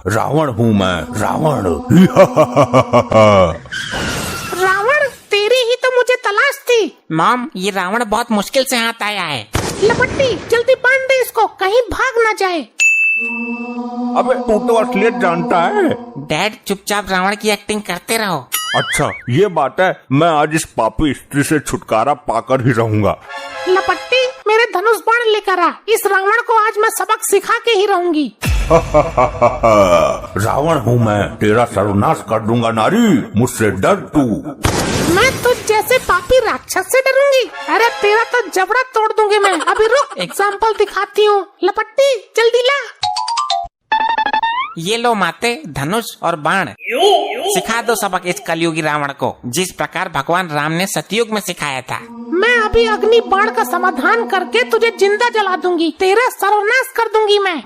रावण हूँ मैं, रावण। रावण, तेरी ही तो मुझे तलाश थी। मॉम, ये रावण बहुत मुश्किल से हाथ आया है। लपट्टी, जल्दी बांध दे इसको, कहीं भाग ना जाए। अबे तू तो असलियत जानता है। डैड, चुपचाप रावण की एक्टिंग करते रहो। अच्छा ये बात है, मैं आज इस पापी स्त्री से छुटकारा पाकर ही रहूंगा। लपट्टी, मेरे धनुष बाण लेकर आ, इस रावण को आज मैं सबक सिखा के ही रहूंगी। रावण हूँ मैं, तेरा सर्वनाश कर दूंगा नारी, मुझसे डर तू। मैं तुझ जैसे पापी राक्षस से डरूंगी? अरे तेरा तो जबड़ा तोड़ दूंगी मैं। अभी रुक, एग्जाम्पल दिखाती हूँ। लपट्टी, जल्दी ला। ये लो माते, धनुष और बाण। सिखा दो सबक इस कलयुगी रावण को, जिस प्रकार भगवान राम ने सतयुग में सिखाया था। मैं अभी अग्नि बाण का समाधान करके तुझे जिंदा जला दूंगी, तेरा सर्वनाश कर दूंगी मैं।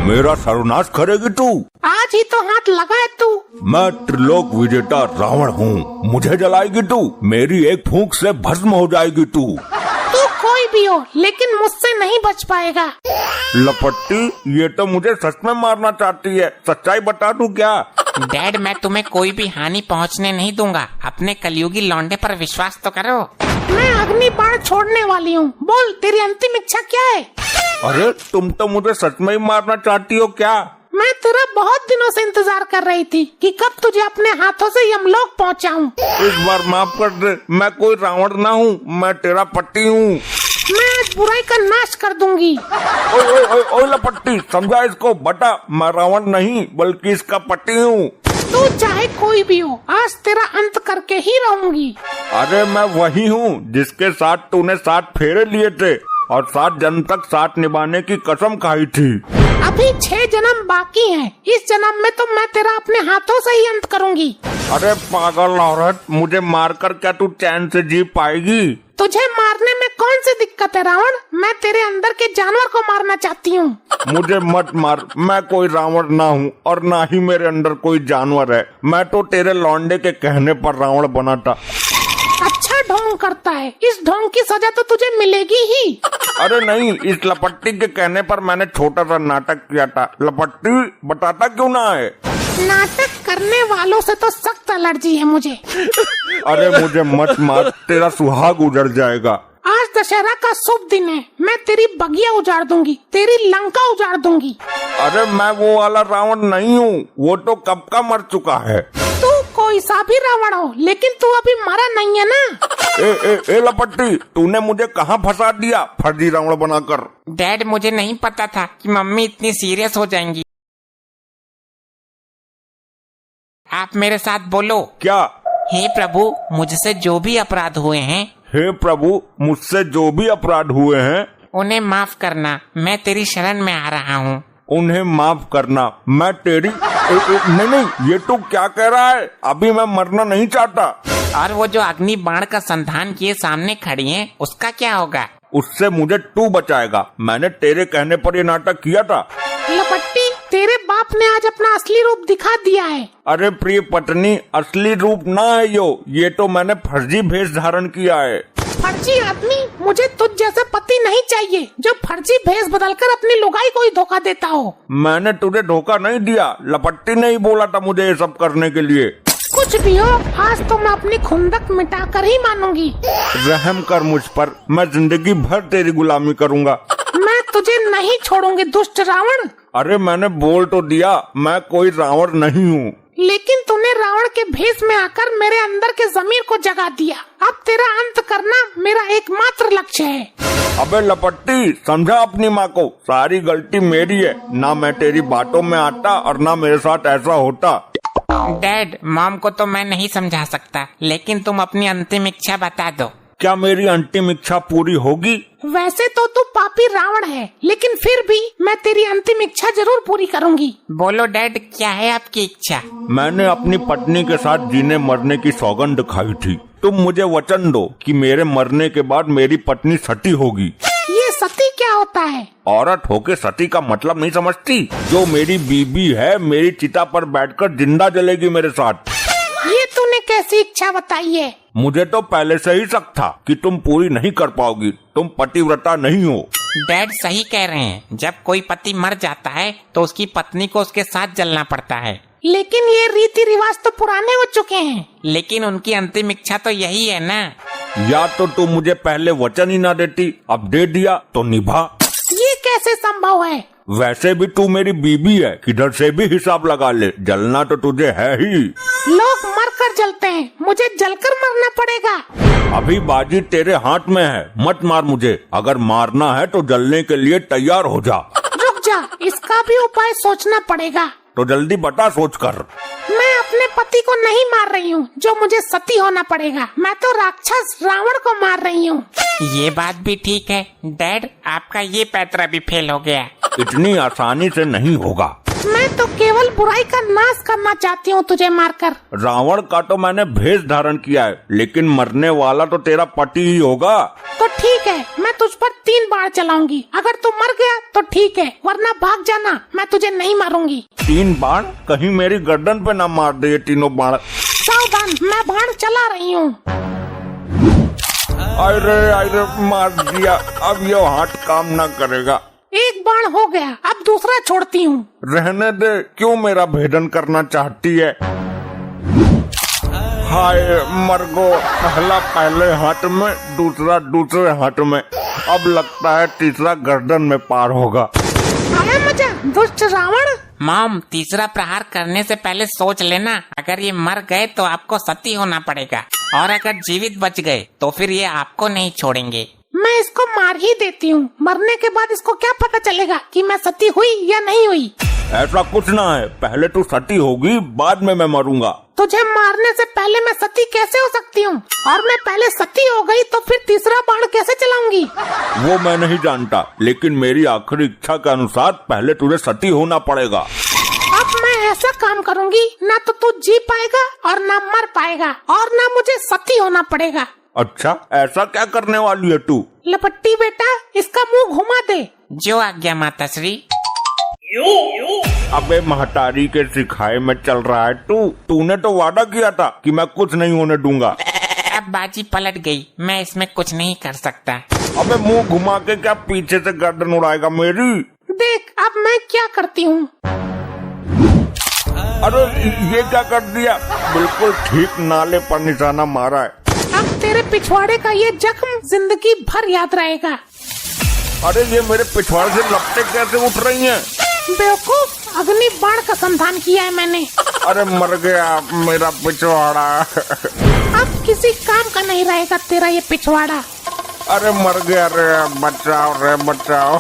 मेरा सर्वनाश करेगी तू? आज ही तो हाथ लगाए तू। मैं त्रिलोक विजेता रावण हूँ, मुझे जलाएगी तू? मेरी एक फूंक से भस्म हो जाएगी तू। तू कोई भी हो, लेकिन मुझसे नहीं बच पाएगा। लपट्टी, ये तो मुझे सच में मारना चाहती है, सच्चाई बता दूं क्या? डैड, मैं तुम्हें कोई भी हानि पहुंचने नहीं दूंगा, अपने कलयुगी लौंडे पर विश्वास तो करो। मैं अग्नि बाण छोड़ने वाली हूँ, बोल तेरी अंतिम इच्छा क्या है? अरे तुम तो मुझे सच में ही मारना चाहती हो क्या? मैं तेरा बहुत दिनों से इंतजार कर रही थी कि कब तुझे अपने हाथों से यमलोक पहुंचाऊं। इस बार माफ कर दे, मैं कोई रावण ना हूँ, मैं तेरा पति हूँ। मैं आज बुराई का नाश कर दूंगी। ओए ओए ओए ओए लपट्टी, समझा इसको बता, मैं रावण नहीं बल्कि इसका पति हूँ। तू चाहे कोई भी हो, आज तेरा अंत करके ही रहूंगी। अरे मैं वही हूँ जिसके साथ तूने 7 फेरे लिए थे और 7 जन्म तक साथ निभाने की कसम खाई थी। अभी 6 जन्म बाकी हैं। इस जन्म में तो मैं तेरा अपने हाथों से ही अंत करूंगी। अरे पागल औरत, मुझे मारकर क्या तू चैन से जी पाएगी? तुझे मारने में कौन सी दिक्कत है रावण? मैं तेरे अंदर के जानवर को मारना चाहती हूँ। मुझे मत मार, मैं कोई रावण ना हूँ और ना ही मेरे अंदर कोई जानवर है। मैं तो तेरे लौंडे के कहने पर रावण बना था। अच्छा ढोंग करता है, इस ढोंग की सजा तो तुझे मिलेगी ही। अरे नहीं, इस लपट्टी के कहने पर मैंने छोटा सा नाटक किया था। लपट्टी, बताता क्यों ना है? नाटक करने वालों से तो सख्त एलर्जी है मुझे। अरे मुझे मत मार, तेरा सुहाग उजड़ जाएगा। आज दशहरा का शुभ दिन है, मैं तेरी बगिया उजाड़ दूंगी, तेरी लंका उजाड़ दूंगी। अरे मैं वो वाला रावण नहीं हूँ, वो तो कब का मर चुका है। तू कोई सा भी रावण हो, लेकिन तू अभी मरा नहीं है ना। ए लपट्टी, तूने मुझे कहाँ फंसा दिया फर्जी रावण बनाकर? डैड, मुझे नहीं पता था कि मम्मी इतनी सीरियस हो जाएंगी। आप मेरे साथ बोलो। क्या? हे प्रभु, मुझसे जो भी अपराध हुए हैं, हे प्रभु, मुझसे जो भी अपराध हुए हैं उन्हें माफ करना। मैं तेरी शरण में आ रहा हूँ। उन्हें माफ करना? मैं तेरी नहीं, ये तू क्या कह रहा है? अभी मैं मरना नहीं चाहता। और वो जो अग्नि बाण का संधान किए सामने खड़ी है, उसका क्या होगा? उससे मुझे तू बचाएगा। मैंने तेरे कहने पर ये नाटक किया था। लपट्टी, तेरे बाप ने आज अपना असली रूप दिखा दिया है। अरे प्रिय पत्नी, असली रूप ना है ये तो मैंने फर्जी भेष धारण किया है। फर्जी आदमी, मुझे तुझ जैसा पति नहीं चाहिए जो फर्जी भेष बदलकर अपनी लुगाई को ही धोखा देता हो। मैंने तुझे धोखा नहीं दिया, लपट्टी ने ही बोला था मुझे ये सब करने के लिए। कुछ भी हो, आज तो मैं अपनी खुंदक मिटाकर ही मानूंगी। रहम कर मुझ पर, मैं जिंदगी भर तेरी गुलामी करूंगा। मैं तुझे नहीं छोड़ूंगी दुष्ट रावण। अरे मैंने बोल तो दिया, मैं कोई रावण नहीं हूँ। लेकिन तूने रावण के भेष में आकर मेरे अंदर के ज़मीर को जगा दिया। अब तेरा अंत करना मेरा एकमात्र लक्ष्य है। अबे लपट्टी, समझा अपनी माँ को, सारी गलती मेरी है। ना मैं तेरी बातों में आता और ना मेरे साथ ऐसा होता। डैड, मॉम को तो मैं नहीं समझा सकता, लेकिन तुम अपनी अंतिम इच्छा बता दो। क्या मेरी अंतिम इच्छा पूरी होगी? वैसे तो तू पापी रावण है, लेकिन फिर भी मैं तेरी अंतिम इच्छा जरूर पूरी करूंगी। बोलो डैड, क्या है आपकी इच्छा? मैंने अपनी पत्नी के साथ जीने मरने की सौगंध खाई थी। तुम मुझे वचन दो कि मेरे मरने के बाद मेरी पत्नी सती होगी। ये सती क्या होता है? औरत होके सती का मतलब नहीं समझती? जो मेरी बीबी है, मेरी चिता पर बैठकर जिंदा जलेगी मेरे साथ। ये तूने कैसी इच्छा बताई है? मुझे तो पहले से ही शक था कि तुम पूरी नहीं कर पाओगी। तुम पतिव्रता नहीं हो। डैड सही कह रहे हैं, जब कोई पति मर जाता है तो उसकी पत्नी को उसके साथ जलना पड़ता है। लेकिन ये रीति रिवाज तो पुराने हो चुके हैं। लेकिन उनकी अंतिम इच्छा तो यही है ना। या तो तू मुझे पहले वचन ही ना देती, अब दे दिया तो निभा। ये कैसे संभव है? वैसे भी तू मेरी बीबी है, किधर से भी हिसाब लगा ले, जलना तो तुझे है ही। लोग मरकर जलते हैं, मुझे जलकर मरना पड़ेगा। अभी बाजी तेरे हाथ में है, मत मार मुझे। अगर मारना है तो जलने के लिए तैयार हो जा। रुक जा, इसका भी उपाय सोचना पड़ेगा। तो जल्दी बता सोच कर। मैं अपने पति को नहीं मार रही हूँ, जो मुझे सती होना पड़ेगा। मैं तो राक्षस रावण को मार रही हूँ। ये बात भी ठीक है डैड, आपका ये पैतरा भी फेल हो गया। इतनी आसानी से नहीं होगा। मैं तो केवल बुराई का नाश करना चाहती हूँ तुझे मारकर। रावण का तो मैंने भेष धारण किया है, लेकिन मरने वाला तो तेरा पति ही होगा। तो ठीक है, मैं तुझ पर 3 बाण चलाऊंगी। अगर तू मर गया तो ठीक है, वरना भाग जाना, मैं तुझे नहीं मारूंगी। 3 बाण? कहीं मेरी गर्दन पे ना मार दे ये तीनों बाण। सावधान, मैं बाण चला रही हूँ। अरे मार दिया, अब ये हाथ काम ना करेगा। एक बाण हो गया, अब दूसरा छोड़ती हूँ। रहने दे, क्यों मेरा भेदन करना चाहती है? हाय मरगो, पहला पहले हाथ में, दूसरा दूसरे हाथ में, अब लगता है तीसरा गर्दन में पार होगा। आया मजा, दुष्ट रावण। मॉम, तीसरा प्रहार करने से पहले सोच लेना, अगर ये मर गए तो आपको सती होना पड़ेगा, और अगर जीवित बच गए तो फिर ये आपको नहीं छोड़ेंगे। मैं इसको मार ही देती हूँ। मरने के बाद इसको क्या पता चलेगा कि मैं सती हुई या नहीं हुई? ऐसा कुछ ना है, पहले तू सती होगी, बाद में मैं मरूंगा। तुझे मारने से पहले मैं सती कैसे हो सकती हूँ? और मैं पहले सती हो गई तो फिर तीसरा बाण कैसे चलाऊंगी? वो मैं नहीं जानता, लेकिन मेरी आखिरी इच्छा के अनुसार पहले तुझे सती होना पड़ेगा। अब मैं ऐसा काम करूंगी, ना तो तू जी पाएगा और ना मर पाएगा, और ना मुझे सती होना पड़ेगा। अच्छा, ऐसा क्या करने वाली है तू? लपट्टी बेटा, इसका मुंह घुमा दे। जो आज्ञा माता श्री। अबे महतारी के सिखाए में चल रहा है तूने तो वादा किया था कि मैं कुछ नहीं होने दूंगा। अब बाजी पलट गई, मैं इसमें कुछ नहीं कर सकता। अबे मुंह घुमा के क्या पीछे से गर्दन उड़ाएगा मेरी? देख अब मैं क्या करती हूँ। अरे ये क्या कर दिया? बिल्कुल ठीक नाले पर निशाना मारा है। अब तेरे पिछवाड़े का ये जख्म जिंदगी भर याद रहेगा। अरे ये मेरे पिछवाड़े से लपटे कैसे उठ रही हैं? बेवकूफ, अग्नि बाण का संधान किया है मैंने। अरे मर गया मेरा पिछवाड़ा। अब किसी काम का नहीं रहेगा तेरा ये पिछवाड़ा। अरे मर गया रे, बचाओ रे बचाओ।